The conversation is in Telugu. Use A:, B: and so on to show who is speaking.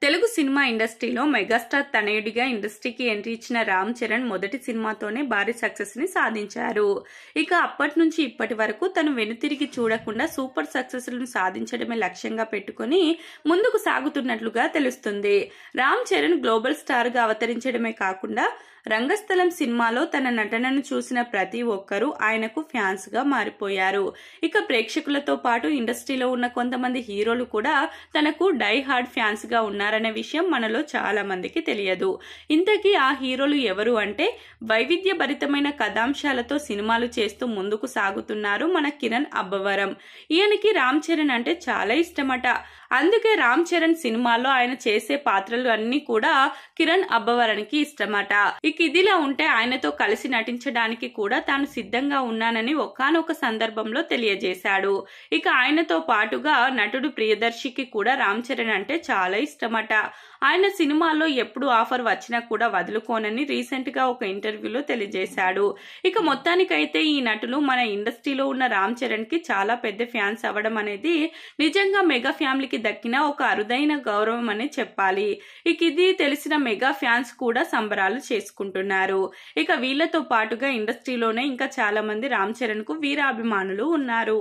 A: తెలుగు సినిమా ఇండస్ట్రీలో మెగాస్టార్ తనయుడిగా ఇండస్ట్రీకి ఎంట్రీ ఇచ్చిన రామ్ చరణ్ మొదటి సినిమాతోనే భారీ సక్సెస్ ని సాధించారు. ఇక అప్పటి నుంచి ఇప్పటి వరకు తను వెనుతిరిగి చూడకుండా సూపర్ సక్సెస్ లను సాధించడమే లక్ష్యంగా పెట్టుకుని ముందుకు సాగుతున్నట్లుగా తెలుస్తుంది. రామ్ చరణ్ గ్లోబల్ స్టార్ గా అవతరించడమే కాకుండా రంగస్థలం సినిమాలో తన నటనను చూసిన ప్రతి ఒక్కరూ ఆయనకు ఫ్యాన్స్ గా మారిపోయారు. ఇక ప్రేక్షకులతో పాటు ఇండస్ట్రీలో ఉన్న కొంతమంది హీరోలు కూడా తనకు డై హార్డ్ ఫ్యాన్స్ గా ఉన్నారనే విషయం మనలో చాలా మందికి తెలియదు. ఇంతకీ ఆ హీరోలు ఎవరు అంటే వైవిధ్య భరితమైన కథాంశాలతో సినిమాలు చేస్తూ ముందుకు సాగుతున్నారు మన కిరణ్ అబ్బవరం. ఈయనకి రామ్ చరణ్ అంటే చాలా ఇష్టమట. అందుకే రామ్ చరణ్ సినిమాల్లో ఆయన చేసే పాత్రలు అన్ని కూడా కిరణ్ అబ్బవరానికి ఇష్టమట. ఇక ఇదిలా ఉంటే ఆయనతో కలిసి నటించడానికి కూడా తాను సిద్ధంగా ఉన్నానని ఒకానొక సందర్భంలో తెలియజేశాడు. ఇక ఆయనతో పాటుగా నటుడు ప్రియదర్శికి కూడా రామ్ చరణ్ అంటే చాలా ఇష్టమట. ఆయన సినిమాల్లో ఎప్పుడు ఆఫర్ వచ్చినా కూడా వదులుకోనని రీసెంట్ గా ఒక ఇంటర్వ్యూలో తెలియజేశాడు. ఇక మొత్తానికైతే ఈ నటులు మన ఇండస్ట్రీలో ఉన్న రామ్ చరణ్ కి చాలా పెద్ద ఫ్యాన్స్ అవ్వడం అనేది నిజంగా మెగా ఫ్యామిలీకి దక్కిన ఒక అరుదైన గౌరవం అని చెప్పాలి. ఇక ఇది తెలిసిన మెగా ఫ్యాన్స్ కూడా సంబరాలు చేసుకుంటున్నారు. ఇక వీళ్లతో పాటుగా ఇండస్ట్రీలోనే ఇంకా చాలా మంది రామ్ చరణ్ కు వీరాభిమానులు ఉన్నారు.